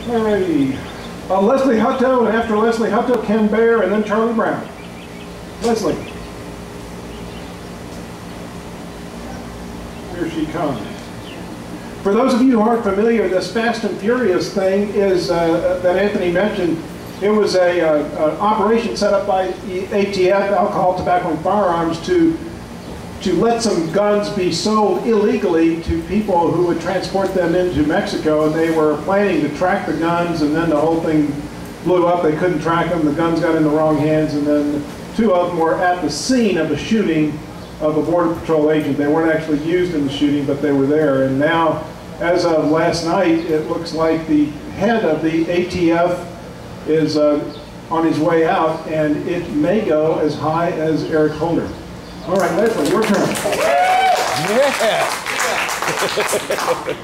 Alrighty. Leslie Hutto, and after Leslie Hutto, Ken Baer, and then Charlie Brown. Leslie. Here she comes. For those of you who aren't familiar, this Fast and Furious thing is that Anthony mentioned. It was an operation set up by the ATF, Alcohol, Tobacco, and Firearms, to let some guns be sold illegally to people who would transport them into Mexico, and they were planning to track the guns, and then the whole thing blew up. They couldn't track them. The guns got in the wrong hands, and then two of them were at the scene of the shooting of a Border Patrol agent. They weren't actually used in the shooting, but they were there. And now, as of last night, it looks like the head of the ATF is on his way out, and it may go as high as Eric Holder. All right, Leslie, your turn. Yeah.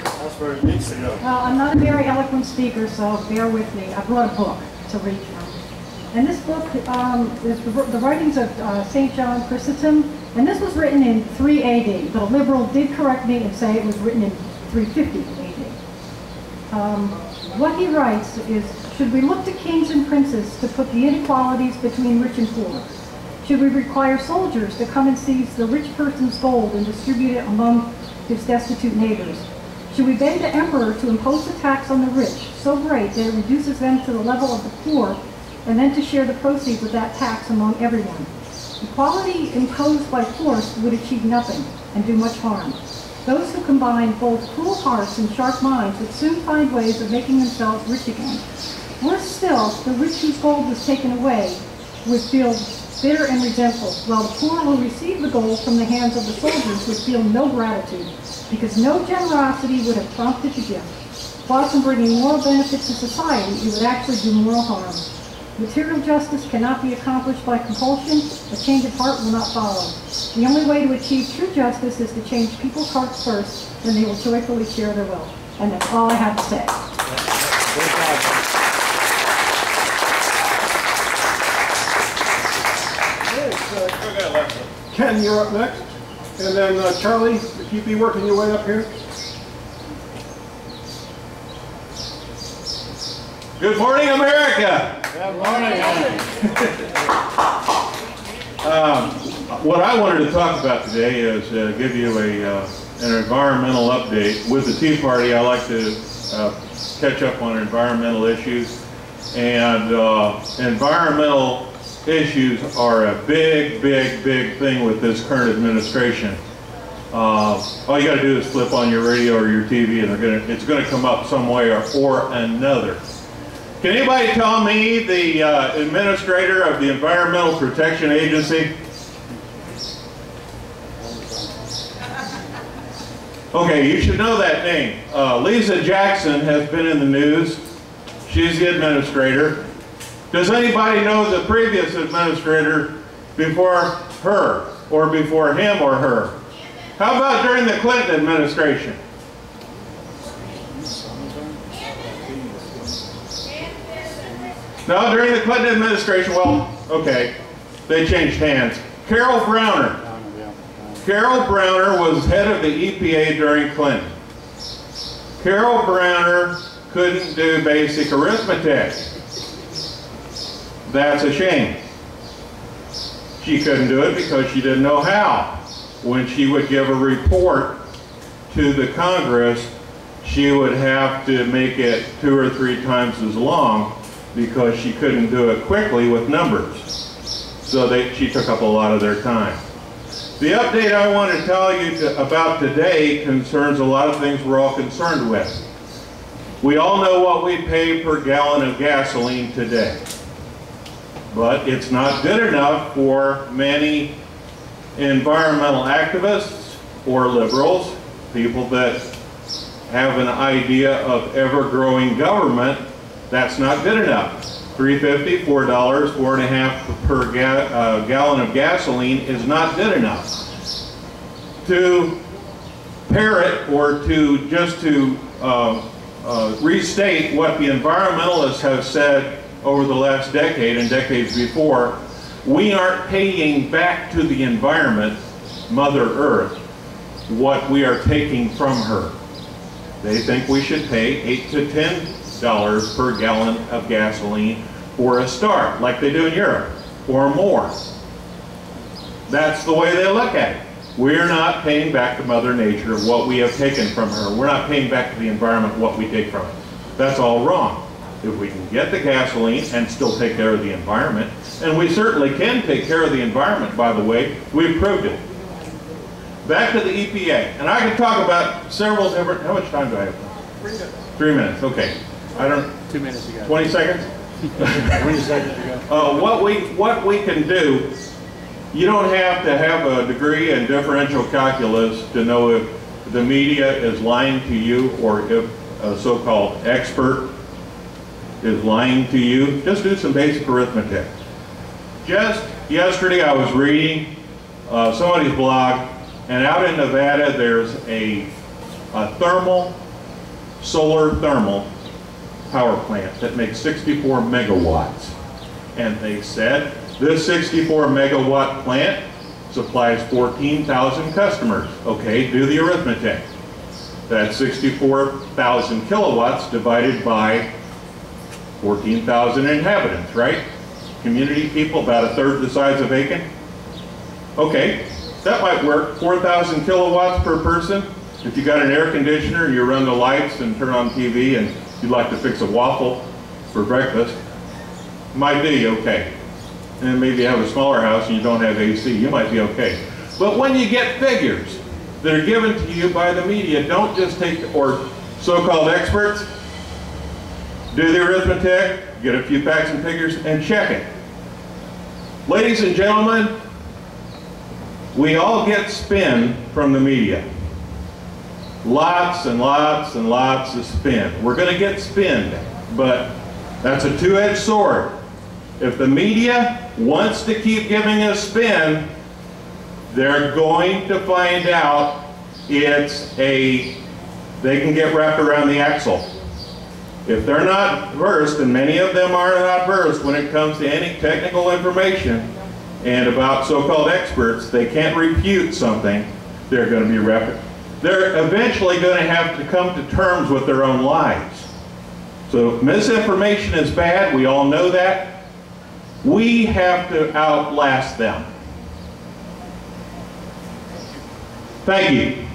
That's where it needs to go. Well, I'm not a very eloquent speaker, so bear with me. I brought a book to read from. And this book is the writings of St. John Chrysostom, and this was written in 3 AD, but a liberal did correct me and say it was written in 350 AD. What he writes is, should we look to kings and princes to put the inequalities between rich and poor? Should we require soldiers to come and seize the rich person's gold and distribute it among his destitute neighbors? Should we beg the emperor to impose a tax on the rich so great that it reduces them to the level of the poor, and then to share the proceeds of that tax among everyone? Equality imposed by force would achieve nothing and do much harm. Those who combine both cruel hearts and sharp minds would soon find ways of making themselves rich again. Worse still, the rich whose gold was taken away would feel bitter and resentful, while the poor who received the gold from the hands of the soldiers would feel no gratitude, because no generosity would have prompted the gift. Far from bringing moral benefit to society, it would actually do moral harm. Material justice cannot be accomplished by compulsion. A change of heart will not follow. The only way to achieve true justice is to change people's hearts first, then they will joyfully share their wealth. And that's all I have to say. Ken, you're up next. And then Charlie, if you'd be working your way up here. Good morning, America! Good morning. What I wanted to talk about today is give you an environmental update. With the Tea Party, I like to catch up on environmental issues. And environmental issues are a big thing with this current administration. All you got to do is flip on your radio or your TV, and it's going to come up some way or another. Can anybody tell me the administrator of the Environmental Protection Agency? Okay, you should know that name. Lisa Jackson has been in the news. She's the administrator. Does anybody know the previous administrator before her, or before him or her? How about during the Clinton administration? No, during the Clinton administration, well, okay, they changed hands. Carol Browner. Carol Browner was head of the EPA during Clinton. Carol Browner couldn't do basic arithmetic. That's a shame. She couldn't do it because she didn't know how. When she would give a report to the Congress, she would have to make it 2 or 3 times as long because she couldn't do it quickly with numbers. So she took up a lot of their time. The update I want to tell you about today concerns a lot of things we're all concerned with. We all know what we pay per gallon of gasoline today. But it's not good enough for many environmental activists or liberals, people that have an idea of ever-growing government. That's not good enough. $3.50, $4, $4.50 per gallon of gasoline is not good enough. To parrot or to restate what the environmentalists have said over the last decade and decades before, we aren't paying back to the environment, Mother Earth, what we are taking from her. They think we should pay 8 to 10 $6 per gallon of gasoline for a start, like they do in Europe, or more. That's the way they look at it. We're not paying back to Mother Nature what we have taken from her. We're not paying back to the environment what we take from it. That's all wrong. If we can get the gasoline and still take care of the environment, and we certainly can take care of the environment, by the way, we've proved it. Back to the EPA, and I can talk about several different, how much time do I have? 3 minutes. 3 minutes, okay. I don't, 2 minutes ago. 20 seconds? 20 seconds ago. What we can do, you don't have to have a degree in differential calculus to know if the media is lying to you or if a so-called expert is lying to you. Just do some basic arithmetic. Just yesterday I was reading somebody's blog, and out in Nevada there's a solar thermal power plant that makes 64 megawatts. And they said this 64 megawatt plant supplies 14,000 customers. Okay, do the arithmetic. That's 64,000 kilowatts divided by 14,000 inhabitants, right? Community people, about a third the size of Aiken. Okay, that might work. 4,000 kilowatts per person. If you got an air conditioner and you run the lights and turn on TV and you'd like to fix a waffle for breakfast, might be okay. And maybe you have a smaller house and you don't have AC, you might be okay. But when you get figures that are given to you by the media, don't just take, or so-called experts, do the arithmetic, get a few facts and figures, and check it. Ladies and gentlemen, we all get spin from the media. Lots and lots and lots of spin. We're going to get spinned, but that's a two-edged sword. If the media wants to keep giving us spin, they're going to find out they can get wrapped around the axle. If they're not versed, and many of them are not versed when it comes to any technical information and about so-called experts, they can't refute something, they're going to be wrapped. They're eventually going to have to come to terms with their own lives. So misinformation is bad, we all know that. We have to outlast them. Thank you.